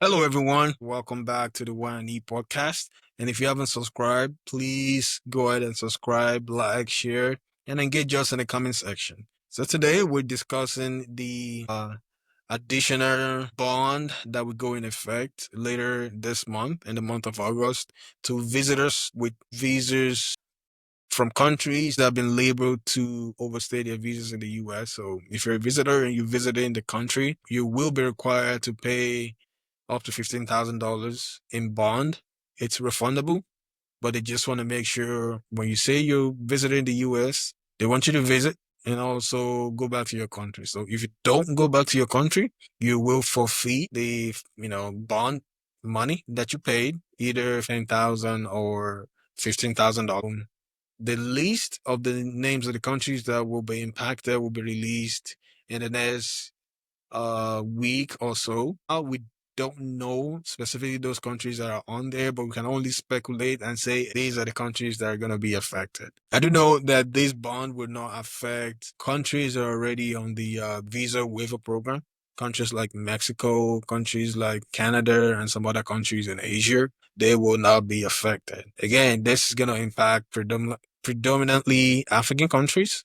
Hello, everyone. Welcome back to the One and E podcast. And if you haven't subscribed, please go ahead and subscribe, like, share, and engage us in the comment section. So today we're discussing the additional bond that will go in effect later this month, in the month of August, to visitors with visas from countries that have been labeled to overstay their visas in the US. So if you're a visitor and you're visiting the country, you will be required to pay up to $15,000 in bond. It's refundable, but they just want to make sure when you say you're visiting the US, they want you to visit and also go back to your country. So if you don't go back to your country, you will forfeit the, bond money that you paid, either 10,000 or $15,000. The list of the names of the countries that will be impacted will be released in the next week or so. We don't know specifically those countries that are on there, but we can only speculate and say these are the countries that are going to be affected. I do know that this bond will not affect countries that are already on the visa waiver program. Countries like Mexico, countries like Canada, and some other countries in Asia, they will not be affected. Again, this is going to impact predominantly African countries,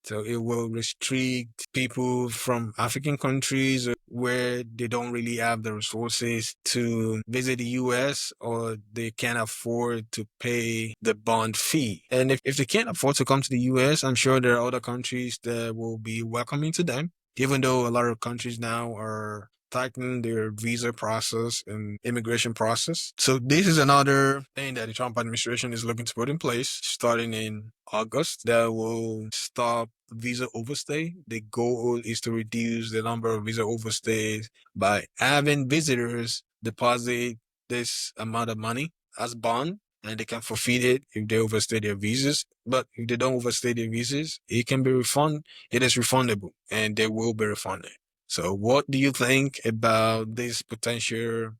so it will restrict people from African countries where they don't really have the resources to visit the US, or they can't afford to pay the bond fee. And if they can't afford to come to the US, I'm sure there are other countries that will be welcoming to them, even though a lot of countries now are tightening their visa process and immigration process. So this is another thing that the Trump administration is looking to put in place starting in August that will stop visa overstay. The goal is to reduce the number of visa overstays by having visitors deposit this amount of money as bond, and they can forfeit it if they overstay their visas. But if they don't overstay their visas, it can be refunded. It is refundable, and they will be refunded. So what do you think about this potential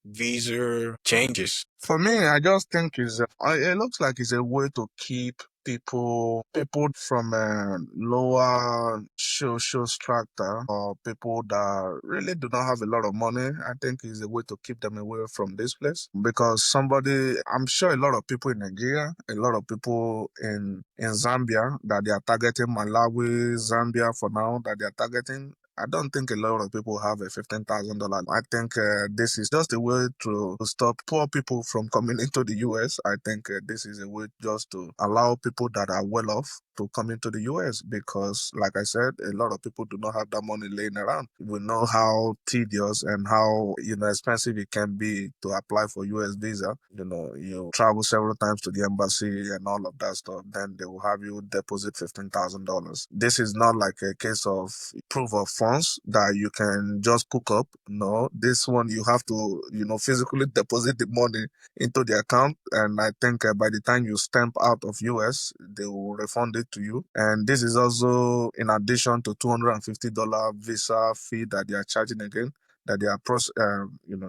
visa changes? For me, I just think it looks like it's a way to keep people from lower social strata or people that really do not have a lot of money. I think it's a way to keep them away from this place because I'm sure a lot of people in Nigeria, a lot of people in Zambia that they are targeting, Malawi, Zambia for now that they are targeting. I don't think a lot of people have a $15,000. I think this is just a way to stop poor people from coming into the US. I think this is a way just to allow people that are well off to come into the US because, like I said, a lot of people do not have that money laying around. We know how tedious and how expensive it can be to apply for US visa. You travel several times to the embassy and all of that stuff. Then they will have you deposit $15,000. This is not like a case of proof of funds that you can just cook up. No, this one you have to physically deposit the money into the account, and I think by the time you stamp out of US, they will refund it to you. And this is also in addition to $250 visa fee that they are charging again, that they are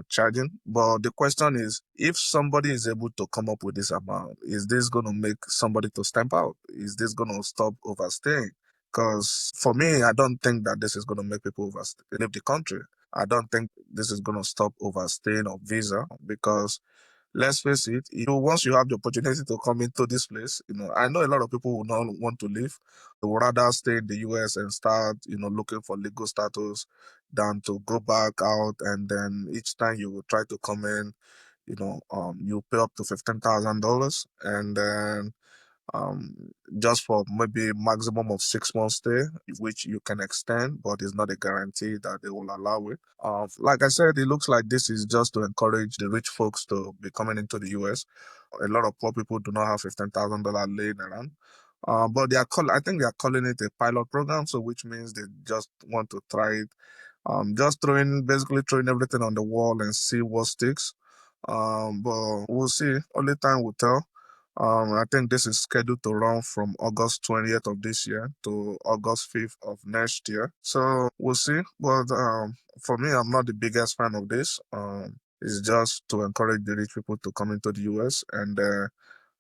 charging. But the question is, if somebody is able to come up with this amount, is this going to make somebody to stamp out? Is this going to stop overstaying? Because for me, I don't think that this is going to make people leave the country. I don't think this is going to stop overstaying of visa because let's face it, once you have the opportunity to come into this place, I know a lot of people will not want to leave. They would rather stay in the US and start, looking for legal status than to go back out, and then each time you will try to come in, you pay up to $15,000, and then um, just for maybe maximum of 6 months stay, which you can extend, but it's not a guarantee that they will allow it. Like I said, it looks like this is just to encourage the rich folks to be coming into the US. A lot of poor people do not have $15,000 laying around. But I think they are calling it a pilot program, so which means they just want to try it. Just basically throwing everything on the wall and see what sticks. But we'll see. Only time will tell. I think this is scheduled to run from August 20th of this year to August 5th of next year. So we'll see. But for me, I'm not the biggest fan of this. It's just to encourage the rich people to come into the US and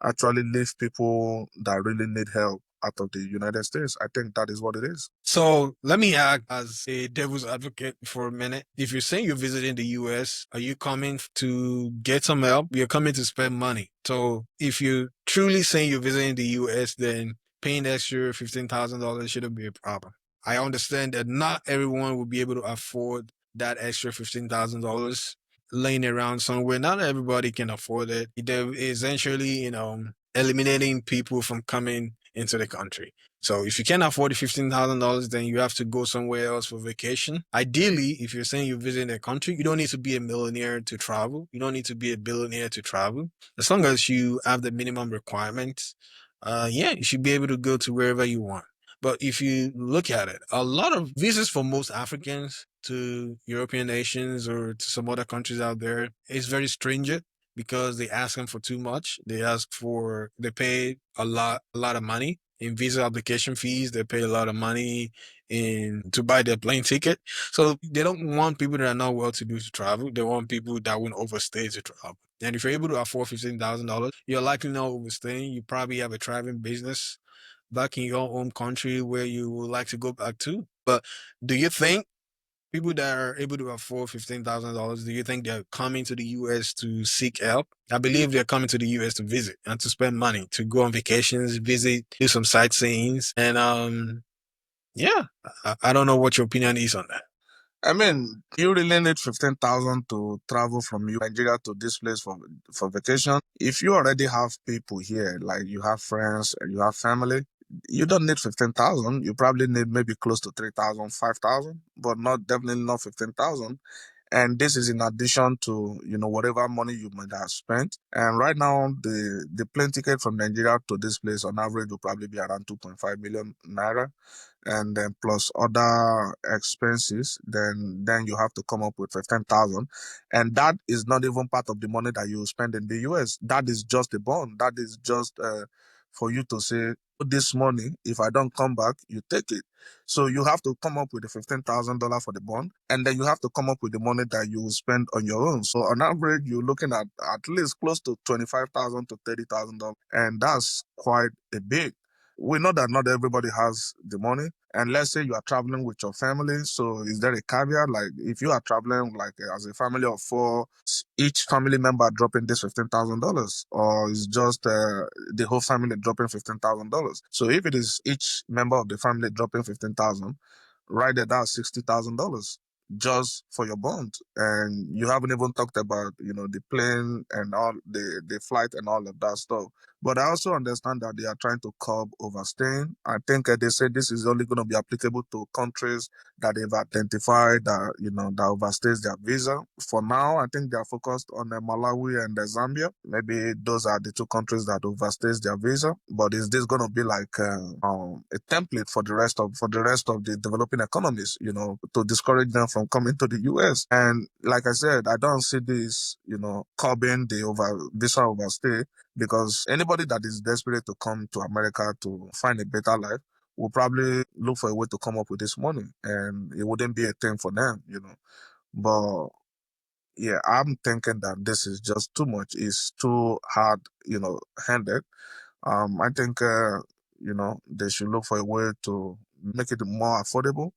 actually leave people that really need help out of the United States. I think that is what it is. So let me act as a devil's advocate for a minute. If you're saying you're visiting the US, are you coming to get some help? You're coming to spend money. So if you're truly saying you're visiting the US, then paying extra $15,000 shouldn't be a problem. I understand that not everyone will be able to afford that extra $15,000 laying around somewhere. Not everybody can afford it. They're essentially, eliminating people from coming into the country. So if you can't afford the $15,000, then you have to go somewhere else for vacation. Ideally, if you're saying you're visiting a country, you don't need to be a millionaire to travel. You don't need to be a billionaire to travel. As long as you have the minimum requirements, yeah, you should be able to go to wherever you want. But if you look at it, a lot of visas for most Africans to European nations or to some other countries out there is very stringent because they ask them for too much. They pay a lot of money in visa application fees. They pay a lot of money in to buy their plane ticket. So they don't want people that are not well to do to travel. They want people that won't overstay to travel. And if you're able to afford $15,000, you're likely not overstaying. You probably have a thriving business back in your home country where you would like to go back to. But do you think people that are able to afford $15,000, do you think they're coming to the US to seek help? I believe they're coming to the US to visit and to spend money, to go on vacations, visit, do some sightseeing. And yeah, I don't know what your opinion is on that. I mean, you really need 15,000 to travel from Nigeria to this place for vacation. If you already have people here, like you have friends and you have family, you don't need 15,000. You probably need maybe close to 3,000, 5,000, but not definitely not 15,000. And this is in addition to whatever money you might have spent. And right now, the plane ticket from Nigeria to this place on average will probably be around 2.5 million naira, and then plus other expenses, then you have to come up with 15,000, and that is not even part of the money that you spend in the US. That is just a bond. That is just for you to say, this money, if I don't come back, you take it. So you have to come up with the $15,000 for the bond, and then you have to come up with the money that you will spend on your own. So on average, you're looking at least close to 25,000 to $30,000, and that's quite a big. We know that not everybody has the money. And let's say you are traveling with your family. So is there a caveat? Like if you are traveling like as a family of four, each family member dropping this $15,000, or is just the whole family dropping $15,000? So if it is each member of the family dropping 15,000, right there, that's $60,000 just for your bond. And you haven't even talked about, the plane and all the flight and all of that stuff. But I also understand that they are trying to curb overstaying. I think they say this is only going to be applicable to countries that they've identified that, that overstays their visa. For now, I think they are focused on Malawi and Zambia. Maybe those are the two countries that overstays their visa. But is this going to be like a template for the rest of the developing economies, to discourage them from coming to the US? And like I said, I don't see this, curbing the visa overstay, because anybody that is desperate to come to America to find a better life will probably look for a way to come up with this money, and it wouldn't be a thing for them. But yeah, I'm thinking that this is just too much. It's too hard, handed. I think, they should look for a way to make it more affordable.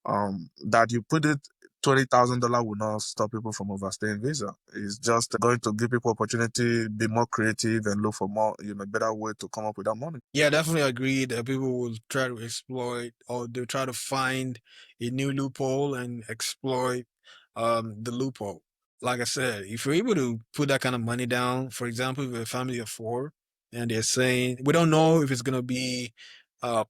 That you put it, $20,000 will not stop people from overstaying visa. It's just going to give people opportunity, be more creative, and look for more, better way to come up with that money. Yeah, definitely agree that people will try to exploit or they'll try to find a new loophole and exploit the loophole. Like I said, if you're able to put that kind of money down, for example, if you're a family of four and they're saying we don't know if it's gonna be uh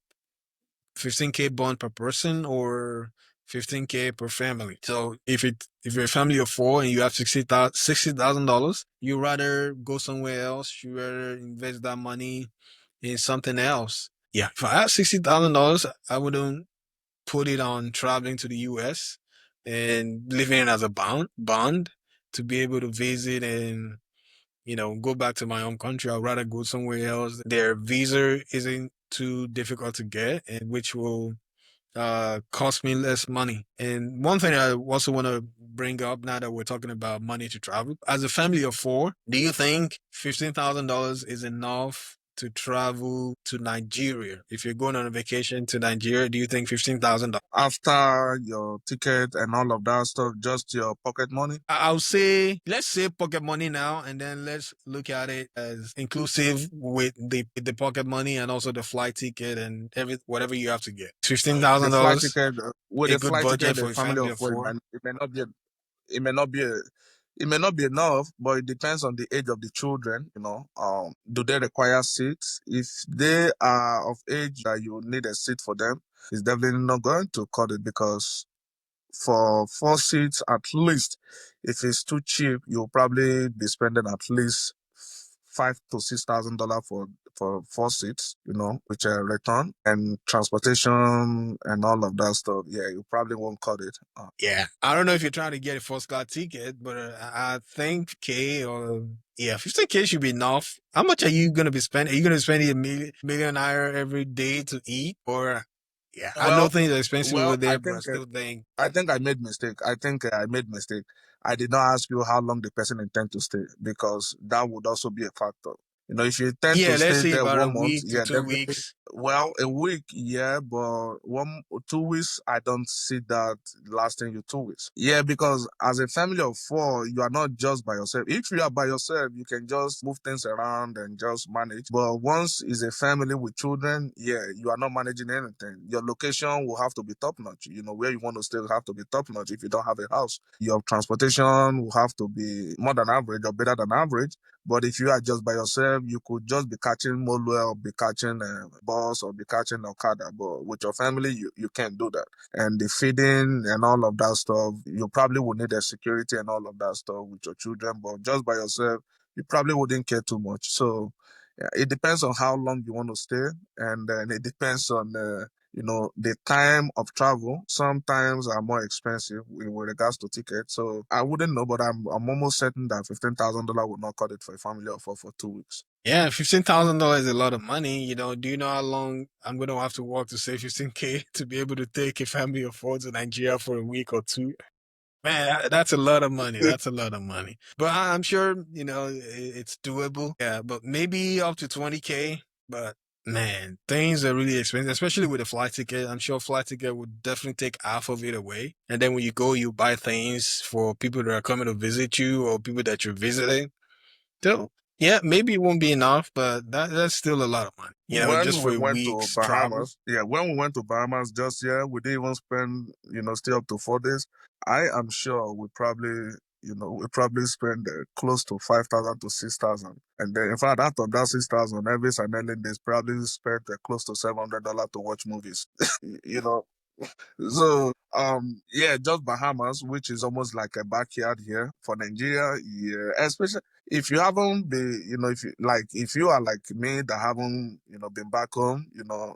15K bond per person or 15K per family. So if you're a family of four and you have $60,000, you rather go somewhere else. You rather invest that money in something else. Yeah, if I had $60,000, I wouldn't put it on traveling to the US and living it as a bond to be able to visit and go back to my home country. I'd rather go somewhere else. Their visa isn't too difficult to get, and which will cost me less money. And one thing I also want to bring up now that we're talking about money to travel, as a family of four, do you think $15,000 is enough to travel to Nigeria? If you're going on a vacation to Nigeria, do you think $15,000? After your ticket and all of that stuff, just your pocket money? I'll say, let's say pocket money now, and then let's look at it as inclusive with the pocket money and also the flight ticket and whatever you have to get. Fifteen The thousand flight dollars, ticket, with a a good flight budget ticket, for a a family family of of four, four. it may not be, it may not be, it may not be enough, but it depends on the age of the children. Do they require seats? If they are of age that you need a seat for them, it's definitely not going to cut it, because for 4 seats at least, if it's too cheap, you'll probably be spending at least $5,000 to $6,000 for 4 seats, which return and transportation and all of that stuff. Yeah, you probably won't cut it. Yeah, I don't know if you're trying to get a first class ticket, but I think K or yeah, 15K should be enough. How much are you gonna be spending? Are you gonna be spending a million naira every day to eat, or yeah? I know Well, things are expensive over well, I there, but I think uh, still think I think I made mistake. I made mistake. I did not ask you how long the person intend to stay, because that would also be a factor. If you intend yeah. to Let's stay say there about a 1 month, week to yeah, two definitely. weeks. Well, a week, yeah, but 2 weeks, I don't see that lasting you 2 weeks. Yeah, because as a family of four, you are not just by yourself. If you are by yourself, you can just move things around and just manage. But once it's a family with children, yeah, you are not managing anything. Your location will have to be top notch. Where you want to stay will have to be top notch if you don't have a house. Your transportation will have to be more than average or better than average. But if you are just by yourself, you could just be catching Molue, or be catching bus, or be catching Okada. But with your family, you can't do that. And the feeding and all of that stuff, you probably would need a security and all of that stuff with your children. But just by yourself, you probably wouldn't care too much. So yeah, it depends on how long you want to stay, and then it depends on the time of travel. Sometimes are more expensive with regards to tickets. So I wouldn't know, but I'm almost certain that $15,000 would not cut it for a family of four for 2 weeks. Yeah, $15,000 is a lot of money. Do you know how long I'm gonna have to work to save 15K to be able to take a family of four to Nigeria for a week or two? Man, that's a lot of money. That's a lot of money. But I'm sure, it's doable. Yeah, but maybe up to 20K. But man, things are really expensive, especially with a flight ticket. I'm sure flight ticket would definitely take half of it away. And then when you go, you buy things for people that are coming to visit you or people that you're visiting. So, yeah, maybe it won't be enough, but that's still a lot of money, just When for we a went to week's travel. Bahamas, yeah, when we went to Bahamas just, yeah, we didn't even spend, stay up to 4 days. I am sure we probably spend close to 5,000 to 6,000. And then, in fact, out of that 6,000, every Sunday days probably spent close to $700 to watch movies. you know, so yeah, just Bahamas, which is almost like a backyard here for Nigeria. Yeah, especially if you haven't been, if you are like me that haven't, been back home,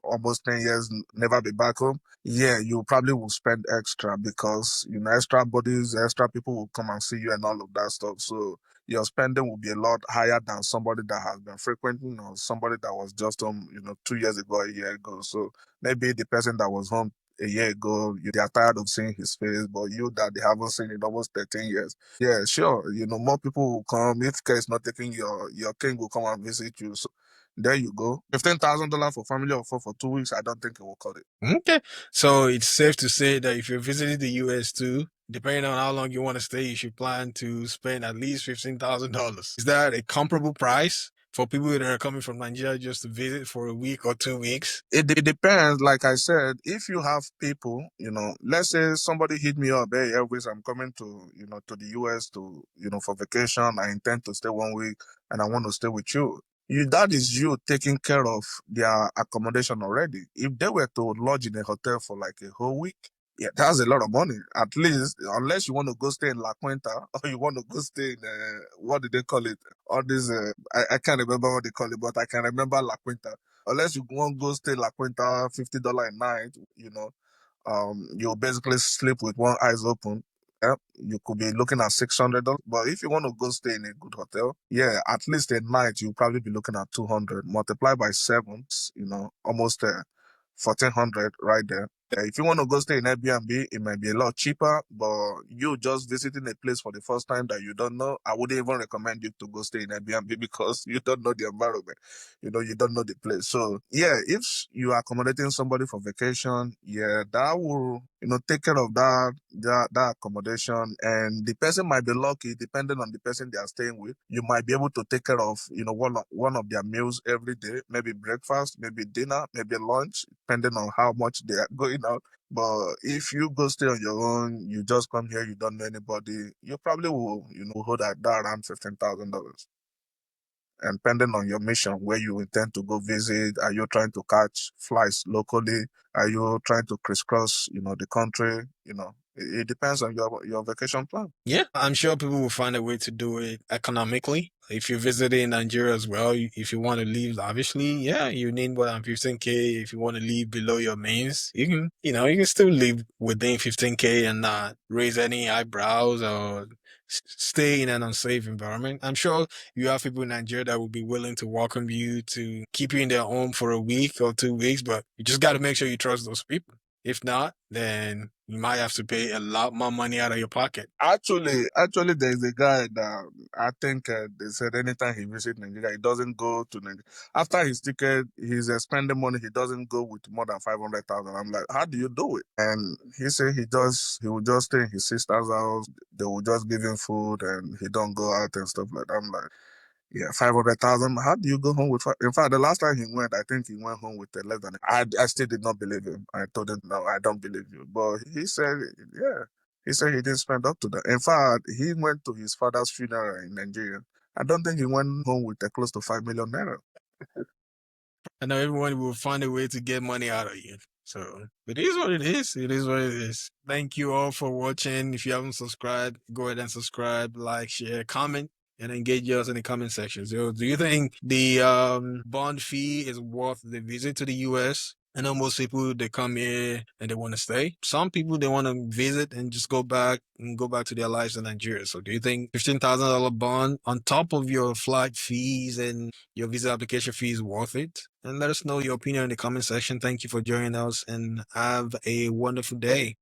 almost 10 years, never been back home. Yeah, you probably will spend extra, because extra bodies, extra people will come and see you and all of that stuff. So your spending will be a lot higher than somebody that has been frequenting, or somebody that was just home, 2 years ago, a year ago. So maybe the person that was home a year ago, they are tired of seeing his face, but you that they haven't seen in almost 13 years. Yeah, sure. More people will come. If care is not taking, your king will come and visit you. So there you go. $15,000 for family of four for 2 weeks, I don't think it will cut it. Okay. So it's safe to say that if you're visiting the US too, depending on how long you want to stay, you should plan to spend at least $15,000. Is that a comparable price for people that are coming from Nigeria just to visit for a week or 2 weeks? It depends. Like I said, if you have people, let's say somebody hit me up, hey, Elvis, I'm coming to the US to, for vacation. I intend to stay 1 week and I want to stay with you. That is you taking care of their accommodation already. If they were to lodge in a hotel for like a whole week, yeah, that's a lot of money. At least, unless you want to go stay in La Cuenta, or you want to go stay in, what do they call it? All these, I can't remember what they call it, but I can remember La Cuenta. Unless you want to go stay La Cuenta, $50 a night, you'll basically sleep with one eyes open. Yeah, you could be looking at $600. But if you want to go stay in a good hotel, yeah, at least a night you'll probably be looking at 200. Multiply by seven, almost 1,400 right there. If you want to go stay in Airbnb, it might be a lot cheaper, but you just visiting a place for the first time that you don't know, I wouldn't even recommend you to go stay in Airbnb because you don't know the environment. You don't know the place. So yeah, if you are accommodating somebody for vacation, yeah, that will, take care of that accommodation. And the person might be lucky, depending on the person they are staying with. You might be able to take care of, one of their meals every day, maybe breakfast, maybe dinner, maybe lunch, depending on how much they are going out. But if you go stay on your own, you just come here, you don't know anybody, you probably will, hold that around $15,000. And depending on your mission, where you intend to go visit, are you trying to catch flights locally? Are you trying to crisscross, the country? It depends on your vacation plan. Yeah, I'm sure people will find a way to do it economically. If you're visiting Nigeria as well, if you want to leave lavishly, yeah, you need more than 15K. If you want to leave below your means, you can still live within 15K and not raise any eyebrows or stay in an unsafe environment. I'm sure you have people in Nigeria that will be willing to welcome you to keep you in their home for a week or 2 weeks, but you just got to make sure you trust those people. If not, then you might have to pay a lot more money out of your pocket. Actually, there's a guy that I think they said anytime he visits Nigeria, he doesn't go to Nigeria. After his ticket, he's spending money. He doesn't go with more than 500,000. I'm like, how do you do it? And he said he will just stay in his sister's house. They will just give him food, and he don't go out and stuff like that. I'm like, yeah, 500,000. How do you go home with? In fact, the last time he went, I think he went home with less than. I still did not believe him. I told him, no, I don't believe you. But he said, yeah, he said he didn't spend up to that. In fact, he went to his father's funeral in Nigeria. I don't think he went home with close to 5 million naira. I know everyone will find a way to get money out of you. So it is what it is. It is what it is. Thank you all for watching. If you haven't subscribed, go ahead and subscribe, like, share, comment, and engage us in the comment section. So do you think the bond fee is worth the visit to the US? I know most people they come here and they want to stay. Some people they want to visit and just go back to their lives in Nigeria. So do you think $15,000 bond on top of your flight fees and your visa application fee is worth it? And let us know your opinion in the comment section. Thank you for joining us and have a wonderful day.